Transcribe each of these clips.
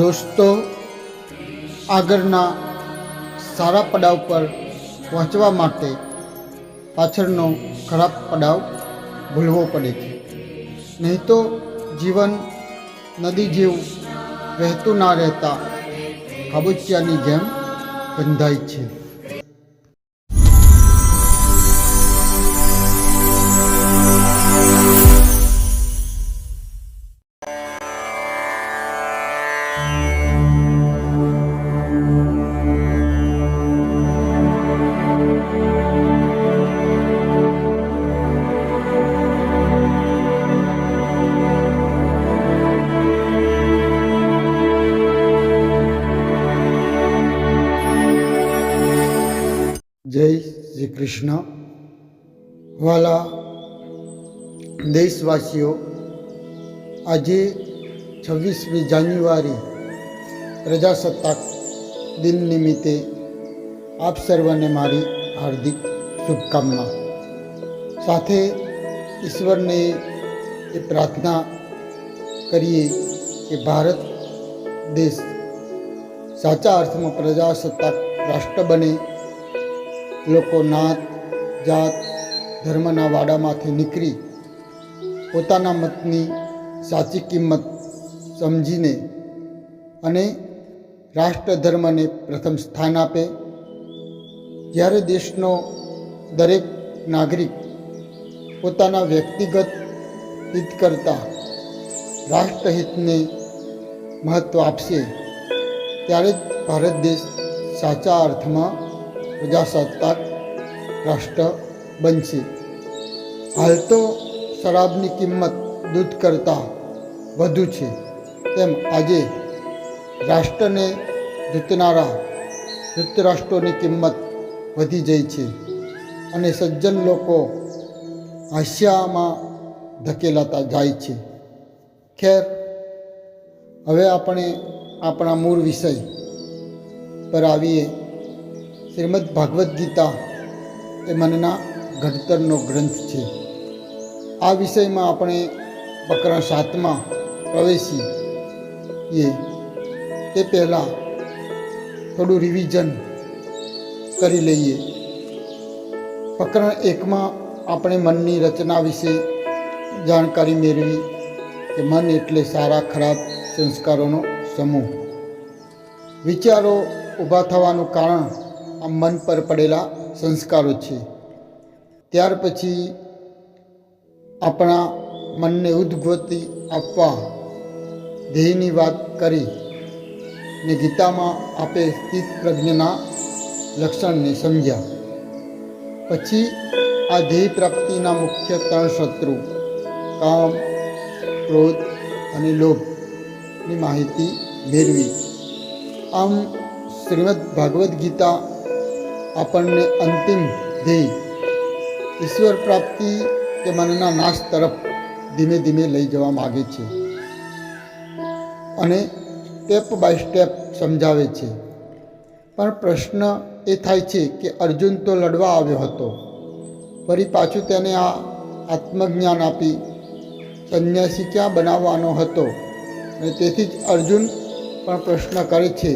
દોસ્તો, આગળના સારા પડાવ પર પહોંચવા માટે પાછળનો ખરાબ પડાવ ભૂલવો પડે છે. નહીં તો જીવન નદી જેવું વહેતું ના રહેતા ખાબોચિયાની જેમ બંધાય છે. જય શ્રી કૃષ્ણ. વાલા દેશવાસીઓ, આજે 26મી જાન્યુઆરી પ્રજાસત્તાક દિન નિમિત્તે આપ સર્વને મારી હાર્દિક શુભકામના. સાથે ઈશ્વરને એ પ્રાર્થના કરીએ કે ભારત દેશ સાચા અર્થમાં પ્રજાસત્તાક રાષ્ટ્ર બને, લોકો નાત જાત ધર્મના વાડામાંથી નીકળી પોતાના મતની સાચી કિંમત સમજીને અને રાષ્ટ્ર ધર્મને પ્રથમ સ્થાન આપે. જ્યારે દેશનો દરેક નાગરિક પોતાના વ્યક્તિગત હિત કરતાં રાષ્ટ્રહિતને મહત્ત્વ આપશે, ત્યારે જ ભારત દેશ સાચા અર્થમાં પ્રજાસત્તાક રાષ્ટ્ર બનશે. હાલ તો શરાબની કિંમત દૂધ કરતાં વધુ છે, તેમ આજે રાષ્ટ્રને જીતનારા ધૃતરાષ્ટ્રોની કિંમત વધી જાય છે અને સજ્જન લોકો હાસ્યામાં ધકેલાતા જાય છે. ખેર, હવે આપણે આપણા મૂળ વિષય પર આવીએ. શ્રીમદ ભાગવદ્ ગીતા એ મનના ઘડતરનો ગ્રંથ છે. આ વિષયમાં આપણે પ્રકરણ 7માં પ્રવેશીએ તે પહેલાં થોડું રિવિઝન કરી લઈએ. પ્રકરણ 1માં આપણે મનની રચના વિશે જાણકારી મેળવી કે મન એટલે સારા ખરાબ સંસ્કારોનો સમૂહ. વિચારો ઊભા થવાનું કારણ આ મન પર પડેલા સંસ્કારો છે. ત્યાર પછી આપણા મનને ઉદ્ગતિ આપવા ધ્યેયની વાત કરી ને ગીતામાં આપે સ્થિત પ્રજ્ઞના લક્ષણને સમજ્યા. પછી આ ધ્યેય પ્રાપ્તિના મુખ્ય 3 શત્રુ કામ, ક્રોધ અને લોભની માહિતી મેળવી. આમ શ્રીમદ ભાગવદ્ ગીતા આપણને અંતિમ ધ્યેય ઈશ્વર પ્રાપ્તિ કે મનના નાશ તરફ ધીમે ધીમે લઈ જવા માગે છે અને સ્ટેપ બાય સ્ટેપ સમજાવે છે. પણ પ્રશ્ન એ થાય છે કે અર્જુન તો લડવા આવ્યો હતો, ફરી પાછું તેને આ આત્મજ્ઞાન આપી સંન્યાસી ક્યાં બનાવવાનો હતો? અને તેથી જ અર્જુન પણ પ્રશ્ન કરે છે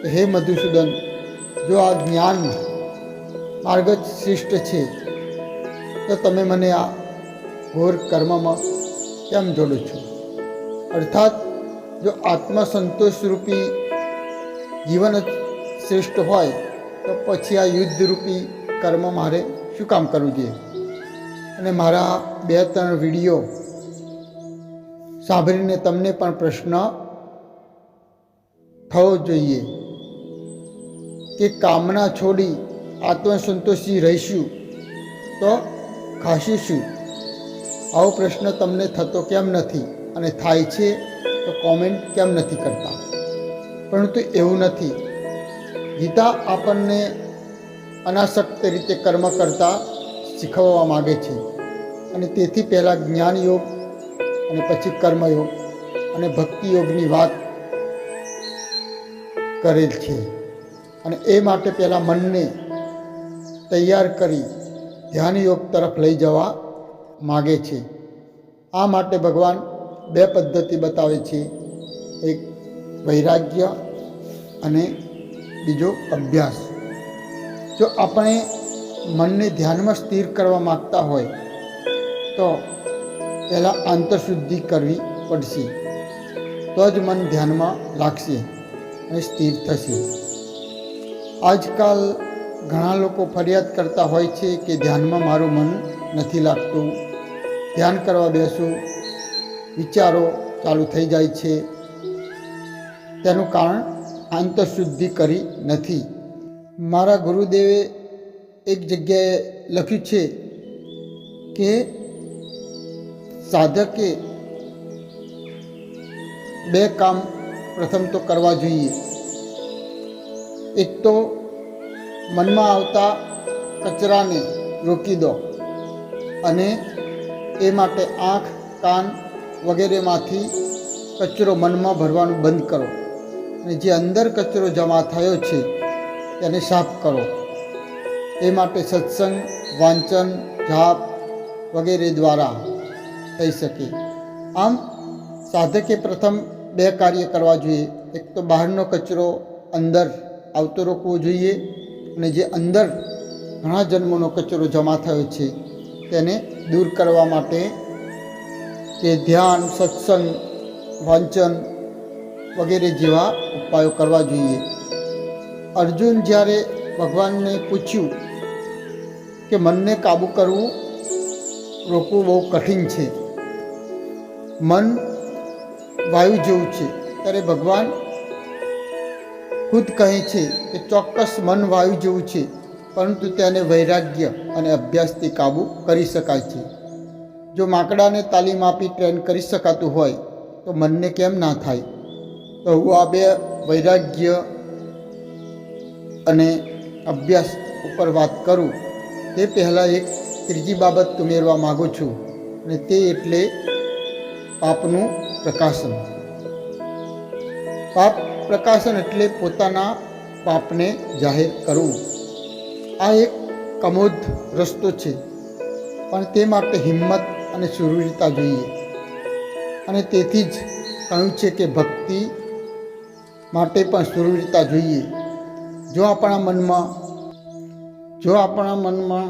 કે હે મધુસૂદન, જો આ જ્ઞાન માર્ગ જ શ્રેષ્ઠ છે તો તમે મને આ ઘોર કર્મમાં કેમ જોડો છો? અર્થાત જો આત્મસંતોષરૂપી જીવન જ શ્રેષ્ઠ હોય તો પછી આ યુદ્ધરૂપી કર્મ મારે શું કામ કરવું જોઈએ? અને મારા 2-3 વિડીયો સાંભળીને તમને પણ પ્રશ્ન થવો જોઈએ કે કામના છોડી આત્મસંતોષી રહીશું તો ખાશું શું? આવો પ્રશ્ન તમને થતો કેમ નથી? અને થાય છે તો કોમેન્ટ કેમ નથી કરતા? પરંતુ એવું નથી. ગીતા આપણને અનાસક્ત રીતે કર્મ કરતા શીખવવા માગે છે અને તેથી પહેલાં જ્ઞાનયોગ અને પછી કર્મયોગ અને ભક્તિયોગની વાત કરેલ છે. અને એ માટે પહેલાં મનને તૈયાર કરી ધ્યાનયોગ તરફ લઈ જવા માગે છે. આ માટે ભગવાન બે પદ્ધતિ બતાવે છે. એક વૈરાગ્ય અને બીજો અભ્યાસ. જો આપણે મનને ધ્યાનમાં સ્થિર કરવા માગતા હોય તો પહેલાં આંતરશુદ્ધિ કરવી પડશે, તો જ મન ધ્યાનમાં લાગશે અને સ્થિર થશે. આજકાલ ઘણા લોકો ફરિયાદ કરતા હોય છે કે ધ્યાનમાં મારું મન નથી લાગતું, ધ્યાન કરવા બેસું વિચારો ચાલુ થઈ જાય છે. તેનું કારણ આંતરશુદ્ધિ કરી નથી. મારા ગુરુદેવે એક જગ્યાએ લખ્યું છે કે સાધકે 2 કામ પ્રથમ તો કરવા જોઈએ. એક તો મનમાં આવતા કચરાને રોકી દો અને એ માટે આંખ, કાન વગેરેમાંથી કચરો મનમાં ભરવાનું બંધ કરો અને જે અંદર કચરો જમા થયો છે તેને સાફ કરો. એ માટે સત્સંગ, વાંચન, જાપ વગેરે દ્વારા થઈ શકે. આમ સાધકે પ્રથમ 2 કાર્ય કરવા જોઈએ. એક તો બહારનો કચરો અંદર આવતો રોકવો જોઈએ અને જે અંદર ઘણા જન્મોનો કચરો જમા થયો છે તેને દૂર કરવા માટે કે ધ્યાન, સત્સંગ, વાંચન વગેરે જેવા ઉપાયો કરવા જોઈએ. અર્જુન જ્યારે ભગવાનને પૂછ્યું કે મનને કાબૂ કરવું, રોકવું બહુ કઠિન છે, મન વાયુ જેવું છે, ત્યારે ભગવાન ખુદ કહે છે કે ચોક્કસ મન વાયુ જેવું છે, પરંતુ તેને વૈરાગ્ય અને અભ્યાસથી કાબૂ કરી શકાય છે. જો માકડાને તાલીમ આપી ટ્રેન કરી શકાતું હોય તો મનને કેમ ના થાય? તો હું આ 2 વૈરાગ્ય અને અભ્યાસ ઉપર વાત કરું તે પહેલાં એક ત્રીજી બાબત ઉમેરવા માગું છું અને તે એટલે પાપનું પ્રકાશન. પાપ પ્રકાશન એટલે પોતાના પાપને જાહેર કરવું. આ એક કમોદ રસ્તો છે, પણ તે માટે હિંમત અને શૂરવીરતા જોઈએ. અને તેથી જ કહ્યું છે કે ભક્તિ માટે પણ શૂરવીરતા જોઈએ. જો આપણા મનમાં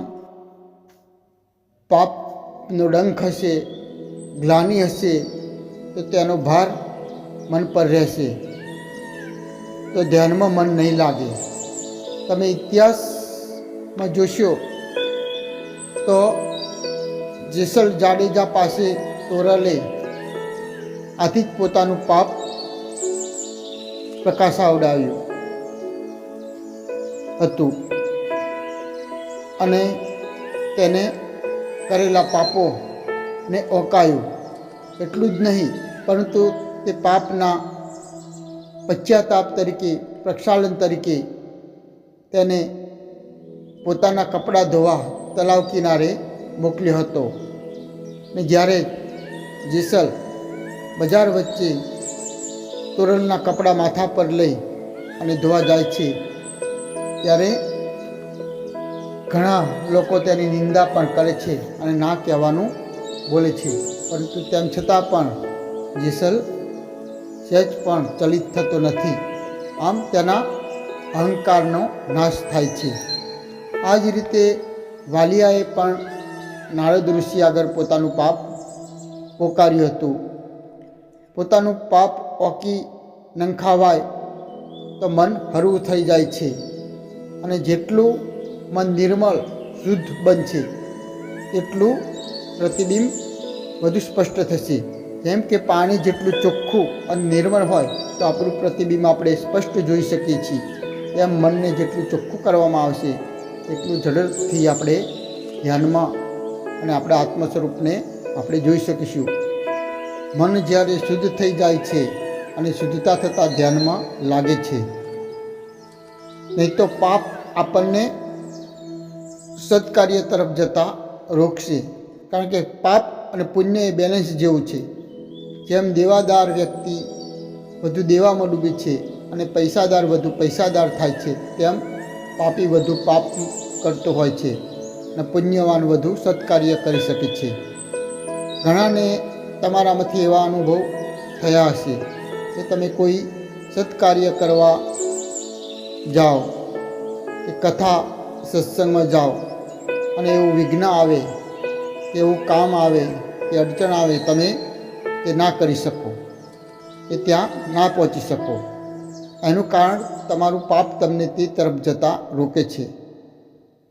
પાપનો ડંખ હશે, ગ્લાનિ હશે, તો તેનો ભાર મન પર રહેશે, તો ધ્યાનમાં મન નહીં લાગે. તમે ઇતિહાસમાં જોશો તો જેસલ જાડેજા પાસે તોરલે આથી જ પોતાનું પાપ પ્રકાશાવડાવ્યું હતું અને તેને કરેલા પાપોને ઓકાયું. એટલું જ નહીં, પરંતુ તે પાપના પશ્ચાતાપ તરીકે, પ્રક્ષાલન તરીકે તેને પોતાના કપડાં ધોવા તળાવ કિનારે મોકલ્યો હતો. ને જ્યારે જેસલ બજાર વચ્ચે તોરલના કપડાં માથા પર લઈ અને ધોવા જાય છે ત્યારે ઘણા લોકો તેની નિંદા પણ કરે છે અને ના કહેવાનું બોલે છે, પરંતુ તેમ છતાં પણ જેસલ સહેજ પણ ચલિત થતો નથી. આમ તેના અહંકારનો નાશ થાય છે. આ જ રીતે વાલિયાએ પણ નારદ ઋષિ આગળ પોતાનું પાપ પોકાર્યું હતું. પોતાનું પાપ ઓકી નંખાવાય તો મન હળવું થઈ જાય છે અને જેટલું મન નિર્મળ શુદ્ધ બનશે એટલું પ્રતિબિંબ વધુ સ્પષ્ટ થશે. જેમ કે પાણી જેટલું ચોખ્ખું અને નિર્મળ હોય તો આપણું પ્રતિબિંબ આપણે સ્પષ્ટ જોઈ શકીએ છીએ, તેમ મનને જેટલું ચોખ્ખું કરવામાં આવશે એટલું ઝડપથી આપણે ધ્યાનમાં અને આપણા આત્મ સ્વરૂપને આપણે જોઈ શકીશું. મન જ્યારે શુદ્ધ થઈ જાય છે અને શુદ્ધતા થતાં ધ્યાનમાં લાગે છે, નહીં તો પાપ આપણને સત્કાર્ય તરફ જતાં રોકશે. કારણ કે પાપ અને પુણ્ય એ બેલેન્સ જેવું છે. જેમ દેવાદાર વ્યક્તિ વધુ દેવામાં ડૂબે છે અને પૈસાદાર વધુ પૈસાદાર થાય છે, તેમ પાપી વધુ પાપ કરતો હોય છે અને પુણ્યવાન વધુ સત્કાર્ય કરી શકે છે. ઘણાને તમારામાંથી એવા અનુભવ થયા હશે કે તમે કોઈ સત્કાર્ય કરવા જાઓ કે કથા સત્સંગમાં જાઓ અને એવું વિઘ્ન આવે કે એવું કામ આવે કે અડચણ આવે, તમે તે ના કરી શકો, કે ત્યાં ના પહોંચી શકો. એનું કારણ તમારું પાપ તમને તે તરફ જતાં રોકે છે.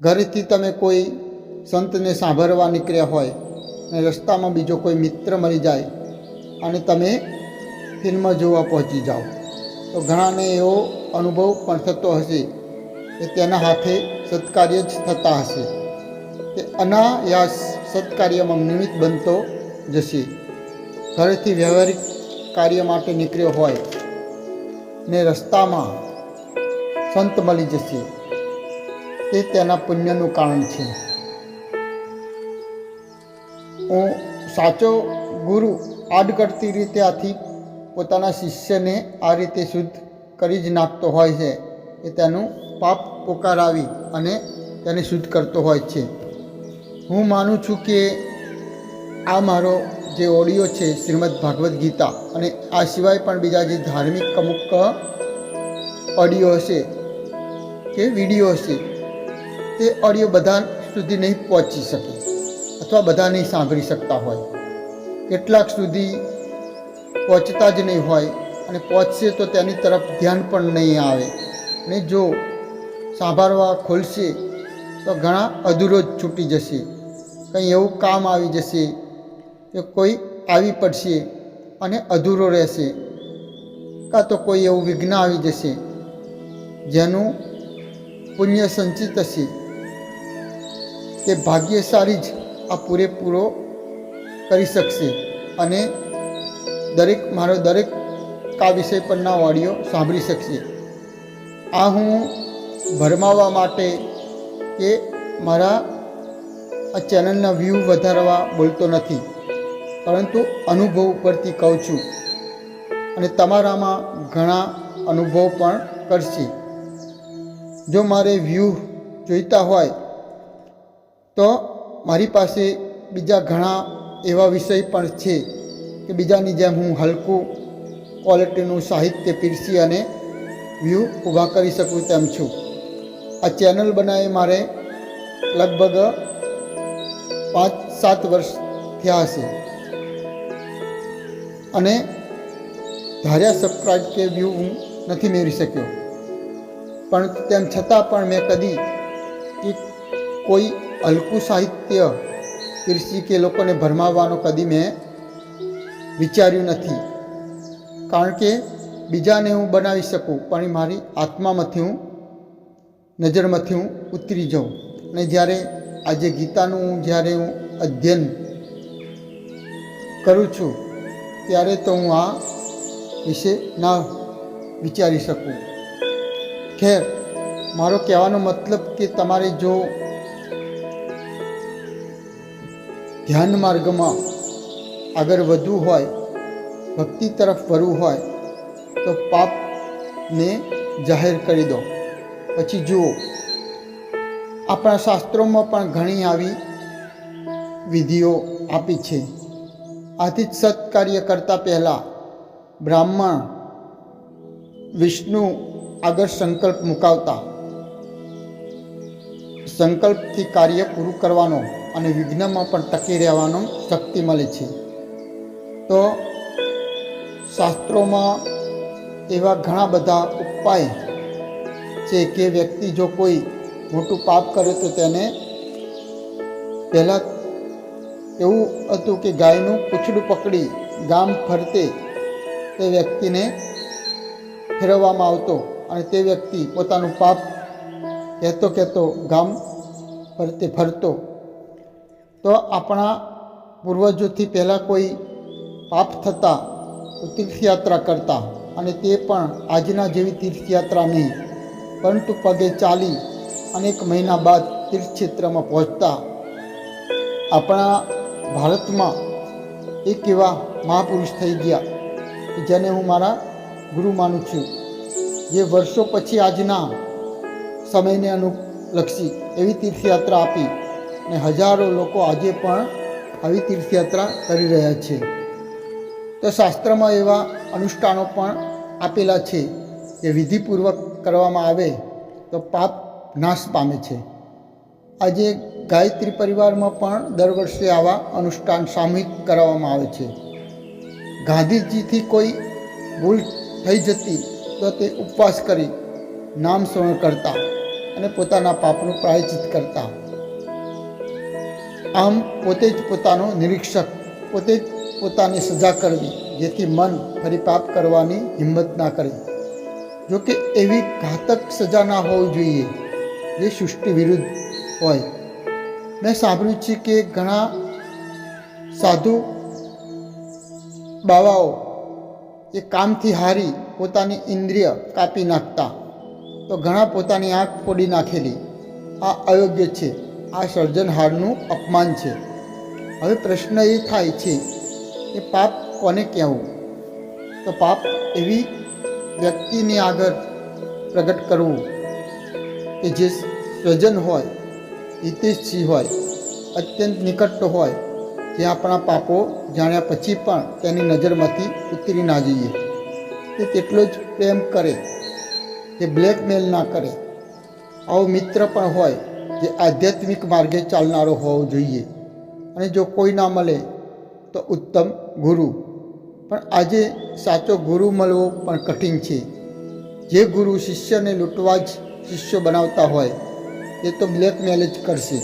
ઘરેથી તમે કોઈ સંતને સાંભળવા નીકળ્યા હોય અને રસ્તામાં બીજો કોઈ મિત્ર મળી જાય અને તમે ફિલ્મ જોવા પહોંચી જાઓ, તો ઘણાને એવો અનુભવ પણ થતો હશે કે તેના હાથે સત્કાર્ય જ થતા હશે, કે અનાયાસ સત્કાર્યમાં નિમિત્ત બનતો જશે. ઘરેથી વ્યવહારિક કાર્ય માટે નીકળ્યો હોય ને રસ્તામાં સંત મળી જશે, તે તેના પુણ્યનું કારણ છે. હું સાચો ગુરુ આડકરતી રીતે આથી પોતાના શિષ્યને આ રીતે શુદ્ધ કરી જ નાખતો હોય છે કે તેનું પાપ પોકારાવી અને તેને શુદ્ધ કરતો હોય છે. હું માનું છું કે આ મારો જે ઓડિયો છે શ્રીમદ ભાગવદ્ ગીતા, અને આ સિવાય પણ બીજા જે ધાર્મિક અમુક ઓડિયો હશે કે વિડીયો હશે, તે ઓડિયો બધા સુધી નહીં પહોંચી શકે અથવા બધા નહીં સાંભળી શકતા હોય. કેટલાક સુધી પહોંચતા જ નહીં હોય, અને પહોંચશે તો તેની તરફ ધ્યાન પણ નહીં આવે, અને જો સાંભળવા ખોલશે તો ઘણા અધૂરો જ છૂટી જશે. કંઈ એવું કામ આવી જશે કે કોઈ આવી પડશે અને અધૂરો રહેશે, કાં તો કોઈ એવું વિઘ્ન આવી જશે જેનું પુણ્ય સંચિત હશે, તે ભાગ્યશાળી જ આ પૂરેપૂરો કરી શકશે અને દરેક આ વિષય પરના ઓડિયો સાંભળી શકશે. આ હું ભરમાવવા માટે કે મારા આ ચેનલના વ્યૂ વધારવા બોલતો નથી, પરંતુ અનુભવ ઉપરથી કહું છું, અને તમારામાં ઘણા અનુભવ પણ કરશે. જો મારે વ્યૂ જોઈતા હોય તો મારી પાસે બીજા ઘણા એવા વિષય પણ છે કે બીજાની જેમ હું હલકું ક્વોલિટીનું સાહિત્ય પીરસી અને વ્યૂ ઊભા કરી શકું તેમ છું. આ ચેનલ બનાવી મારે લગભગ 5-7 વર્ષ થયા હશે, અને ધાર્યા સબસ્ક્રાઈબ કે વ્યૂ હું નથી મેળવી શક્યો, પણ તેમ છતાં પણ મેં કદી કે કોઈ હલકું સાહિત્ય પીરસી કે લોકોને ભરમાવવાનો કદી મેં વિચાર્યું નથી. કારણ કે બીજાને હું બનાવી શકું, પણ મારી આત્મામાંથી હું નજરમાંથી હું ઉતરી જાઉં. અને જ્યારે આજે ગીતાનું જ્યારે હું અધ્યયન કરું છું ત્યારે તો હું આ વિશે ના વિચારી શકું. ખેર, મારો કહેવાનો મતલબ કે તમારે જો ધ્યાન માર્ગમાં આગળ વધવું હોય, ભક્તિ તરફ વળવું હોય, તો પાપને જાહેર કરી દો. પછી જુઓ, આપણા શાસ્ત્રોમાં પણ ઘણી આવી વિધિઓ આપી છે. આથી જ સત્કાર્ય કરતાં પહેલાં બ્રાહ્મણ વિષ્ણુ આગળ સંકલ્પ મુકાવતા, સંકલ્પથી કાર્ય પૂરું કરવાનો અને વિઘ્નમાં પણ ટકી રહેવાનો શક્તિ મળે છે. તો શાસ્ત્રોમાં એવા ઘણા બધા ઉપાય છે કે વ્યક્તિ જો કોઈ મોટું પાપ કરે તો તેને પહેલાં એવું હતું કે ગાયનું પૂંછડું પકડી ગામ ફરતે તે વ્યક્તિને ફેરવવામાં આવતો, અને તે વ્યક્તિ પોતાનું પાપ કહેતો ગામ ફરતે ફરતો. તો આપણા પૂર્વજોથી પહેલાં કોઈ પાપ થતા તો તીર્થયાત્રા કરતા, અને તે પણ આજના જેવી તીર્થયાત્રા નહીં, પરંતુ પગે ચાલી અનેક મહિના બાદ તીર્થક્ષેત્રમાં પહોંચતા. આપણા ભારતમાં એક એવા મહાપુરુષ થઈ ગયા જેને હું મારા ગુરુ માનું છું, જે વર્ષો પછી આજના સમયને અનુલક્ષી એવી તીર્થયાત્રા આપી, અને હજારો લોકો આજે પણ આવી તીર્થયાત્રા કરી રહ્યા છે. તો શાસ્ત્રમાં એવા અનુષ્ઠાનો પણ આપેલા છે એ વિધિપૂર્વક કરવામાં આવે તો પાપ નાશ પામે છે. આજે ગાયત્રી પરિવારમાં પણ દર વર્ષે આવા અનુષ્ઠાન સામૂહિક કરાવવામાં આવે છે. ગાંધીજીથી કોઈ ભૂલ થઈ જતી તો તે ઉપવાસ કરી નામ સ્મરણ કરતા અને પોતાના પાપનું પ્રાયશ્ચિત કરતા. આમ પોતે જ પોતાનો નિરીક્ષક, પોતે જ પોતાની સજા કરવી, જેથી મન ફરી પાપ કરવાની હિંમત ના કરે. જોકે એવી ઘાતક સજા ના હોવી જોઈએ જે સૃષ્ટિ વિરુદ્ધ હોય. મેં સાંભળ્યું છે કે ઘણા સાધુ બાવાઓ એ કામથી હારી પોતાની ઇન્દ્રિય કાપી નાખતા, તો ઘણા પોતાની આંખ ફોડી નાખેલી. આ અયોગ્ય છે, આ સર્જનહારનું અપમાન છે. હવે પ્રશ્ન એ થાય છે કે પાપ કોને કહેવું? તો પાપ એવી વ્યક્તિની આગળ પ્રગટ કરવું કે જે સ્વજન હોય, હિતેશી હોય, અત્યંત નિકટ હોય, જે આપણા પાપો જાણ્યા પછી પણ તેની નજરમાંથી ઉતરી ના જઈએ. તે તેટલો જ પ્રેમ કરે, જે બ્લેકમેલ ના કરે. આવો મિત્ર પણ હોય જે આધ્યાત્મિક માર્ગે ચાલનારો હોવો જોઈએ. અને જો કોઈ ના મળે તો ઉત્તમ ગુરુ. પણ આજે સાચો ગુરુ મળવો પણ કઠિન છે. જે ગુરુ શિષ્યને લૂંટવા જ શિષ્ય બનાવતા હોય એ તો બ્લેકમેલ જ કરશે.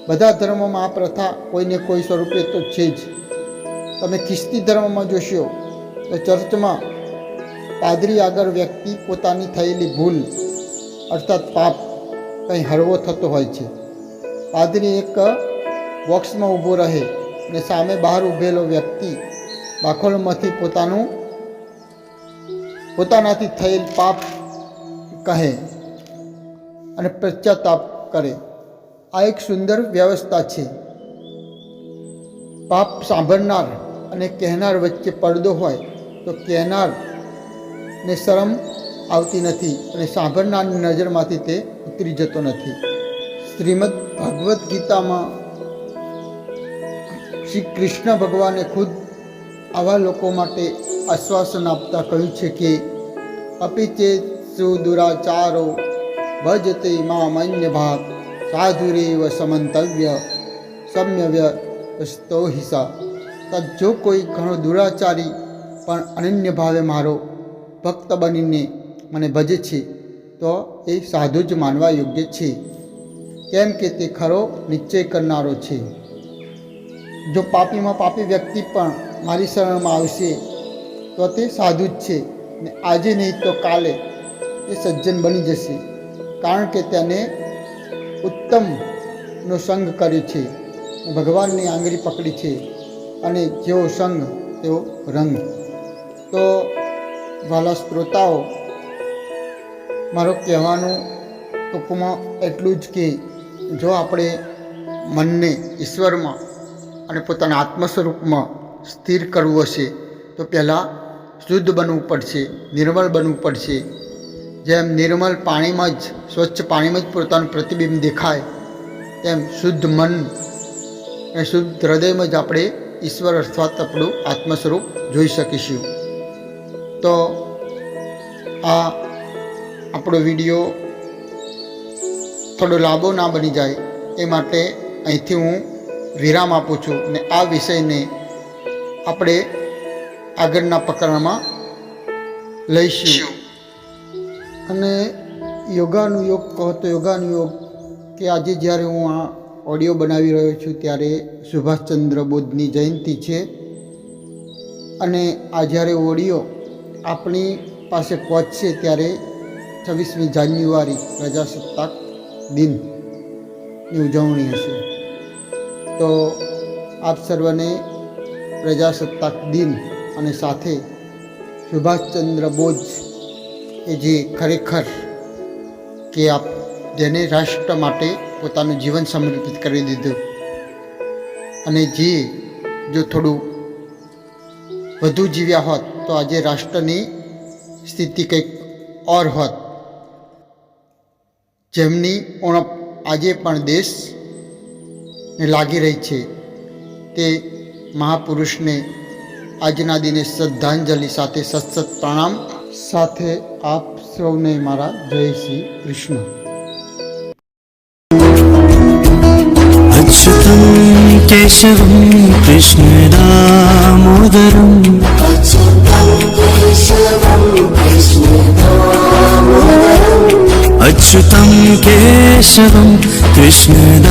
બધા ધર્મોમાં આ પ્રથા કોઈને કોઈ સ્વરૂપે તો છે જ. તમે ખ્રિસ્તી ધર્મમાં જોશો તો ચર્ચમાં પાદરી આગળ વ્યક્તિ પોતાની થયેલી ભૂલ અર્થાત પાપ કંઈ હળવો થતો હોય છે. પાદરી એક બોક્સમાં ઊભો રહે અને સામે બહાર ઊભેલો વ્યક્તિ બાખોલમાંથી પોતાનાથી થયેલ પાપ કહે અને પશ્ચાતાપ કરે. આ એક સુંદર વ્યવસ્થા છે. પાપ સાંભળનાર અને કહેનાર વચ્ચે પડદો હોય તો કહેનારને શરમ આવતી નથી અને સાંભળનારની નજરમાંથી તે ઉતરી જતો નથી. શ્રીમદ ભગવદ્ ગીતામાં શ્રી કૃષ્ણ ભગવાને ખુદ આવા લોકો માટે આશ્વાસન આપતા કહ્યું છે કે અપિચેત સુદુરાચારો ભજતે મામન્ય ભાગ સાધુરેવ સમંતવ્ય સમ્યવ્ય સ્તોહિસા. જો કોઈ ઘણો દુરાચારી પણ અનન્ય ભાવે મારો ભક્ત બનીને મને ભજે છે તો એ સાધુ જ માનવા યોગ્ય છે, કેમ કે તે ખરો નિશ્ચય કરનારો છે. જો પાપીમાં પાપી વ્યક્તિ પણ મારી શરણમાં આવશે તો તે સાધુ જ છે ને આજે નહીં તો કાલે એ સજ્જન બની જશે, કારણ કે તેને ઉત્તમનો સંગ કર્યો છે, ભગવાનની આંગળી પકડી છે અને જેવો સંગ તેવો રંગ. તો વાલા શ્રોતાઓ, મારો કહેવાનું ટૂંકમાં એટલું જ કે જો આપણે મનને ઈશ્વરમાં અને પોતાના આત્મ સ્વરૂપમાં સ્થિર કરવું હશે તો પહેલાં શુદ્ધ બનવું પડશે, નિર્મળ બનવું પડશે. જેમ નિર્મળ પાણીમાં જ, સ્વચ્છ પાણીમાં જ પોતાનું પ્રતિબિંબ દેખાય, તેમ શુદ્ધ મન અને શુદ્ધ હૃદયમાં જ આપણે ઈશ્વર અર્થાત આપણું આત્મ સ્વરૂપ જોઈ શકીશું. તો આ આપણો વિડીયો થોડો લાંબો ના બની જાય એ માટે અહીંથી હું વિરામ આપું છું અને આ વિષયને આપણે આગળના પ્રકરણમાં લઈશું. અને યોગાનુયોગ કહો તો યોગાનુયોગ કે આજે જ્યારે હું આ ઓડિયો બનાવી રહ્યો છું ત્યારે સુભાષચંદ્ર બોઝની જયંતિ છે અને આ જ્યારે ઓડિયો આપણી પાસે પહોંચશે ત્યારે 26મી જાન્યુઆરી પ્રજાસત્તાક દિનની ઉજવણી હશે. તો આપ સર્વને પ્રજાસત્તાક દિન અને સાથે સુભાષચંદ્ર બોઝ એ જે ખરેખર કે આપ જેને રાષ્ટ્ર માટે પોતાનું જીવન સમર્પિત કરી દીધું અને જે જો થોડું વધુ જીવ્યા હોત તો આજે રાષ્ટ્રની સ્થિતિ કંઈક ઓર હોત. જેમની ઉણપ આજે પણ દેશને લાગી રહી છે તે મહાપુરુષને આજના દિને શ્રદ્ધાંજલિ સાથે સતસત પ્રણામ સાથે આપ સૌને મારા જય શ્રી કૃષ્ણ. अच्युतं केशवं कृष्णदामोदरम् अच्युतं केशवं कृष्णदामोदरम्